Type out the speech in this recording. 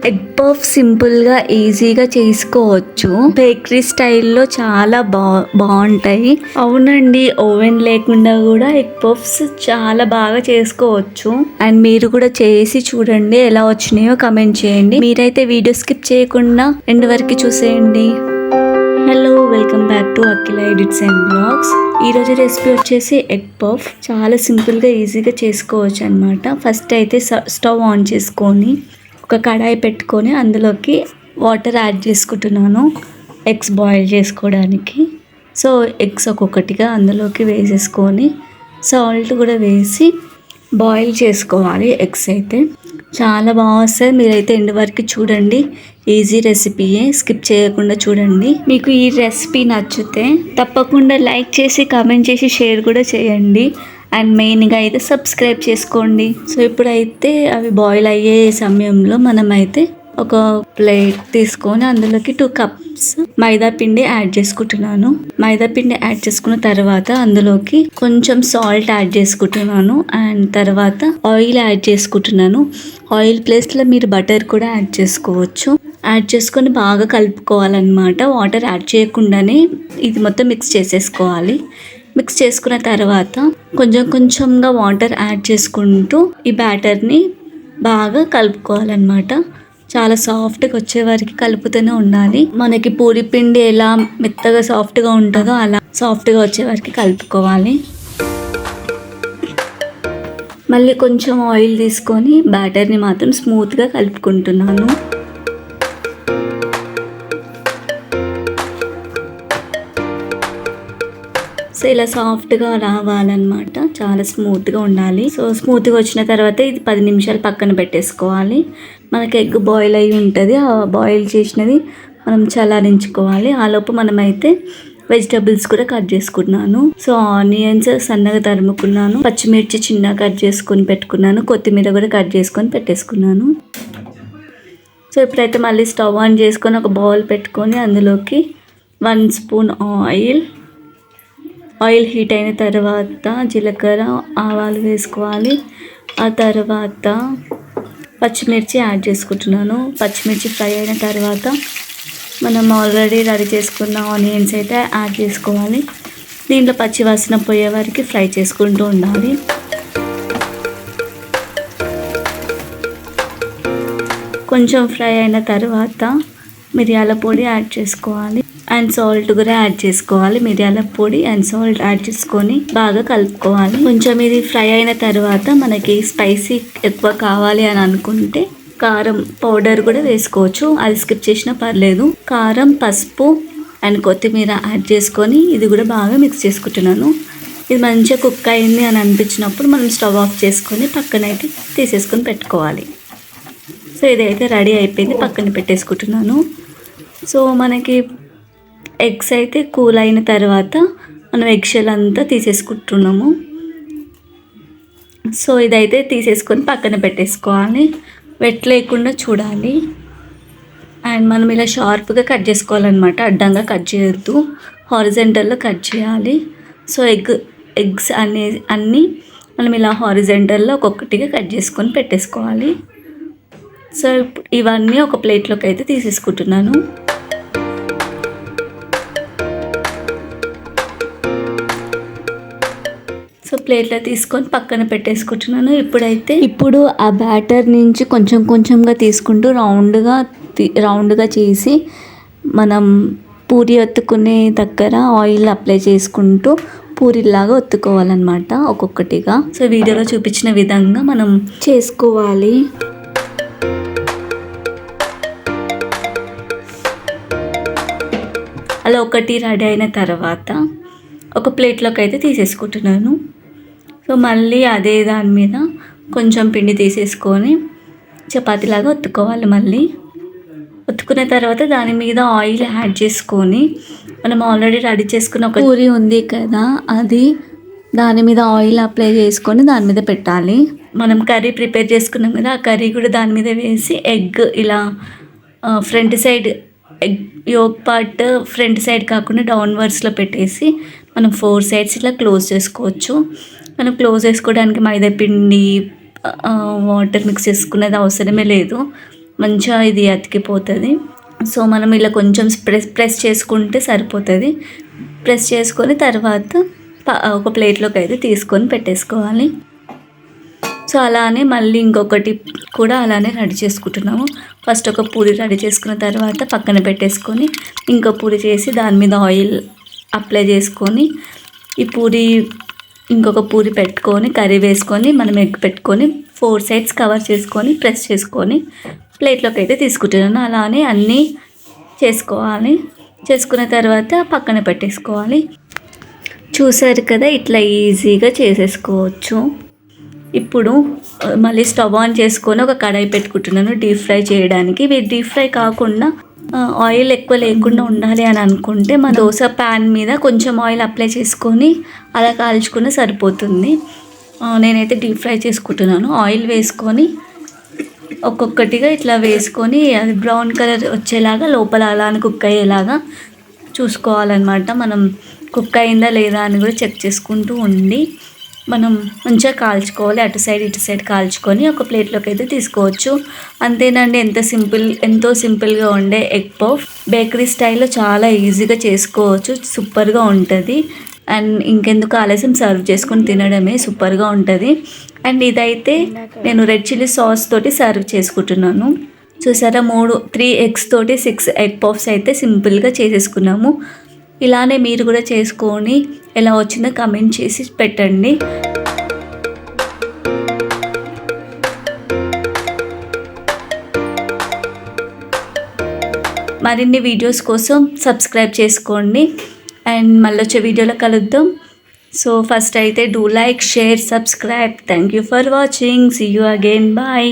Egg puff సింపుల్గా ఈజీగా చేసుకోవచ్చు. బేకరీ స్టైల్లో చాలా బాగుంటాయి. అవునండి, ఓవెన్ లేకుండా కూడా ఎగ్ పఫ్స్ చాలా బాగా చేసుకోవచ్చు. అండ్ మీరు కూడా చేసి చూడండి, ఎలా వచ్చినాయో కమెంట్ చేయండి. మీరైతే వీడియో స్కిప్ చేయకుండా ఎండ్ వరకు చూసేయండి. Hello, welcome back to Akhila edits and blogs. ఈరోజు రెసిపీ వచ్చేసి ఎగ్ పఫ్. చాలా సింపుల్గా ఈజీగా చేసుకోవచ్చు అనమాట. ఫస్ట్ అయితే స్టవ్ ఆన్ చేసుకొని ఒక కడాయి పెట్టుకొని అందులోకి వాటర్ యాడ్ చేసుకుంటున్నాను ఎగ్స్ బాయిల్ చేసుకోవడానికి. సో ఎగ్స్ ఒక్కొక్కటిగా అందులోకి వేసేసుకొని సాల్ట్ కూడా వేసి బాయిల్ చేసుకోవాలి. ఎగ్స్ అయితే చాలా బాగా వస్తాయి. మీరైతే ఎండ్ వరకు చూడండి. ఈజీ రెసిపీయే, స్కిప్ చేయకుండా చూడండి. మీకు ఈ రెసిపీ నచ్చితే తప్పకుండా లైక్ చేసి కామెంట్ చేసి షేర్ కూడా చేయండి. అండ్ మెయిన్గా అయితే సబ్స్క్రైబ్ చేసుకోండి. సో ఇప్పుడైతే అవి బాయిల్ అయ్యే సమయంలో మనమైతే ఒక ప్లేట్ తీసుకొని అందులోకి 2 కప్స్ మైదా పిండి యాడ్ చేసుకుంటున్నాను. మైదా పిండి యాడ్ చేసుకున్న తర్వాత అందులోకి కొంచెం సాల్ట్ యాడ్ చేసుకుంటున్నాను. అండ్ తర్వాత ఆయిల్ యాడ్ చేసుకుంటున్నాను. ఆయిల్ ప్లేస్లో మీరు బటర్ కూడా యాడ్ చేసుకోవచ్చు. యాడ్ చేసుకొని బాగా కలుపుకోవాలన్నమాట. వాటర్ యాడ్ చేయకుండానే ఇది మొత్తం మిక్స్ చేసేసుకోవాలి. మిక్స్ చేసుకున్న తర్వాత కొంచెం కొంచెంగా వాటర్ యాడ్ చేసుకుంటూ ఈ బ్యాటర్ని బాగా కలుపుకోవాలన్నమాట. చాలా సాఫ్ట్గా వచ్చే వరకు కలుపుతూనే ఉండాలి. మనకి పూరి పిండి ఎలా మెత్తగా సాఫ్ట్గా ఉంటుందో అలా సాఫ్ట్గా వచ్చే వరకు కలుపుకోవాలి. మళ్ళీ కొంచెం ఆయిల్ తీసుకొని బ్యాటర్ని మాత్రం స్మూత్గా కలుపుకుంటున్నాను. సో ఇలా సాఫ్ట్గా రావాలన్నమాట. చాలా స్మూత్గా ఉండాలి. సో స్మూత్గా వచ్చిన తర్వాత ఇది 10 నిమిషాలు పక్కన పెట్టేసుకోవాలి. మనకి ఎగ్ బాయిల్ అయి ఉంటుంది. ఆ బాయిల్ చేసినది మనం చల్లారించుకోవాలి. ఆలోపు మనమైతే వెజిటబుల్స్ కూడా కట్ చేసుకున్నాను. సో ఆనియన్స్ సన్నగా తరుముకున్నాను. పచ్చిమిర్చి చిన్నగా కట్ చేసుకొని పెట్టుకున్నాను. కొత్తిమీర కూడా కట్ చేసుకొని పెట్టేసుకున్నాను. సో ఇప్పుడైతే మళ్ళీ స్టవ్ ఆన్ చేసుకొని ఒక బౌల్ పెట్టుకొని అందులోకి 1 స్పూన్ ఆయిల్ హీట్ అయిన తర్వాత జీలకర్ర ఆవాలు వేసుకోవాలి. ఆ తర్వాత పచ్చిమిర్చి యాడ్ చేసుకుంటున్నాను. పచ్చిమిర్చి ఫ్రై అయిన తర్వాత మనం ఆల్రెడీ రెడీ చేసుకున్న ఆనియన్స్ అయితే యాడ్ చేసుకోవాలి. దీంట్లో పచ్చి వాసన పోయే వరకు ఫ్రై చేసుకుంటూ ఉండాలి. కొంచెం ఫ్రై అయిన తర్వాత మిరియాల పొడి యాడ్ చేసుకోవాలి. అండ్ సాల్ట్ కూడా యాడ్ చేసుకోవాలి. మిరియాల పొడి అండ్ సాల్ట్ యాడ్ చేసుకొని బాగా కలుపుకోవాలి. కొంచెం ఇది ఫ్రై అయిన తర్వాత మనకి స్పైసీ ఎక్కువ కావాలి అని అనుకుంటే కారం పౌడర్ కూడా వేసుకోవచ్చు. అది స్కిప్ చేసినా పర్లేదు. కారం, పసుపు అండ్ కొత్తిమీర యాడ్ చేసుకొని ఇది కూడా బాగా మిక్స్ చేసుకుంటున్నాను. ఇది మంచిగా కుక్ అయింది అని అనిపించినప్పుడు మనం స్టవ్ ఆఫ్ చేసుకొని పక్కనైతే తీసేసుకొని పెట్టుకోవాలి. సో ఇదైతే రెడీ అయిపోయింది, పక్కన పెట్టేసుకుంటున్నాను. సో మనకి ఎగ్స్ అయితే కూల్ అయిన తర్వాత మనం ఎగ్ షెల్ అంతా తీసేసుకుంటున్నాము. సో ఇదైతే తీసేసుకొని పక్కన పెట్టేసుకోవాలి. వెట్ లేకుండా చూడాలి. అండ్ మనం ఇలా షార్ప్గా కట్ చేసుకోవాలన్నమాట. అడ్డంగా కట్ చేయొద్దు, హారిజెంటల్లో కట్ చేయాలి. సో ఎగ్స్ అన్నీ మనం ఇలా హారిజెంటల్లో ఒక్కొక్కటిగా కట్ చేసుకొని పెట్టేసుకోవాలి. సో ఇవన్నీ ఒక ప్లేట్లోకి అయితే తీసేసుకుంటున్నాను. సో ప్లేట్లో తీసుకొని పక్కన పెట్టేసుకుంటున్నాను. ఇప్పుడు ఆ బ్యాటర్ నుంచి కొంచెం కొంచెంగా తీసుకుంటూ రౌండ్గా చేసి మనం పూరి ఒత్తుకునే దగ్గర ఆయిల్ అప్లై చేసుకుంటూ పూరిలాగా ఒత్తుకోవాలన్నమాట ఒక్కొక్కటిగా. సో వీడియోలో చూపించిన విధంగా మనం చేసుకోవాలి. అలా ఒకటి రెడీ అయిన తర్వాత ఒక ప్లేట్లోకి అయితే తీసేసుకుంటున్నాను. సో మళ్ళీ అదే దాని మీద కొంచెం పిండి తీసేసుకొని చపాతీలాగా ఒత్తుకోవాలి. మళ్ళీ ఒత్తుకున్న తర్వాత దాని మీద ఆయిల్ యాడ్ చేసుకొని మనం ఆల్రెడీ రెడీ చేసుకున్న ఒక పూరి ఉంది కదా, అది దాని మీద ఆయిల్ అప్లై చేసుకొని దాని మీద పెట్టాలి. మనం కర్రీ ప్రిపేర్ చేసుకున్నాం కదా, ఆ కర్రీ కూడా దాని మీద వేసి ఎగ్ ఇలా front side egg yolk part front side కాకుండా డౌన్వర్డ్స్లో పెట్టేసి మనం 4 సైడ్స్ ఇట్లా క్లోజ్ చేసుకోవచ్చు. మనం క్లోజ్ చేసుకోవడానికి మైదా పిండి వాటర్ మిక్స్ చేసుకునేది అవసరమే లేదు. మంచిగా ఇది అతికిపోతుంది. సో మనం ఇలా కొంచెం ప్రెస్ చేసుకుంటే సరిపోతుంది. ప్రెస్ చేసుకొని తర్వాత ఒక ప్లేట్లోకి అయితే తీసుకొని పెట్టేసుకోవాలి. సో అలానే మళ్ళీ ఇంకొకటి కూడా అలానే రెడీ చేసుకుంటున్నాము. ఫస్ట్ ఒక పూరి రెడీ చేసుకున్న తర్వాత పక్కన పెట్టేసుకొని ఇంకో పూరి చేసి దాని మీద ఆయిల్ అప్లై చేసుకొని ఈ పూరి ఇంకొక పూరి పెట్టుకొని కర్రీ వేసుకొని మనం ఎగ్ పెట్టుకొని 4 సైడ్స్ కవర్ చేసుకొని ప్రెస్ చేసుకొని ప్లేట్లోకి అయితే తీసుకుంటున్నాను. అలానే అన్నీ చేసుకోవాలి. చేసుకున్న తర్వాత పక్కన పెట్టేసుకోవాలి. చూసారు కదా, ఇట్లా ఈజీగా చేసేసుకోవచ్చు. ఇప్పుడు మళ్ళీ స్టవ్ ఆన్ చేసుకొని ఒక కడాయి పెట్టుకుంటున్నాను డీప్ ఫ్రై చేయడానికి. ఇవి డీప్ ఫ్రై కాకుండా ఆయిల్ ఎక్కువ లేకుండా ఉండాలి అని అనుకుంటే మన దోశ ప్యాన్ మీద కొంచెం ఆయిల్ అప్లై చేసుకొని అలా కాల్చుకుని సరిపోతుంది. నేనైతే డీప్ ఫ్రై చేసుకుంటున్నాను. ఆయిల్ వేసుకొని ఒక్కొక్కటిగా ఇట్లా వేసుకొని అది బ్రౌన్ కలర్ వచ్చేలాగా లోపల అలానే కుక్ అయ్యేలాగా చూసుకోవాలన్నమాట. మనం కుక్ అయిందా లేదా అని కూడా చెక్ చేసుకుంటూ ఉండి మనం మంచిగా కాల్చుకోవాలి. అటు సైడ్ ఇటు సైడ్ కాల్చుకొని ఒక ప్లేట్లోకి అయితే తీసుకోవచ్చు. అంతేనండి, ఎంతో సింపుల్గా ఉండే ఎగ్ పఫ్ బేకరీ స్టైల్లో చాలా ఈజీగా చేసుకోవచ్చు. సూపర్గా ఉంటుంది. అండ్ ఇంకెందుకు ఆలస్యం, సర్వ్ చేసుకొని తినడమే సూపర్గా ఉంటుంది. అండ్ ఇదైతే నేను రెడ్ చిల్లీ సాస్ తోటి సర్వ్ చేసుకుంటున్నాను. చూసారా, 3 ఎగ్స్ తోటి 6 ఎగ్ పఫ్స్ అయితే సింపుల్గా చేసేసుకున్నాము. ఇలానే మీరు కూడా చేసుకొని ఎలా వచ్చిందో కమెంట్ చేసి పెట్టండి. మరిన్ని వీడియోస్ కోసం సబ్స్క్రైబ్ చేసుకోండి. అండ్ మళ్ళీ వచ్చే వీడియోలో కలుద్దాం. సో ఫస్ట్ అయితే do like, share, subscribe. Thank you for watching. See you again. Bye.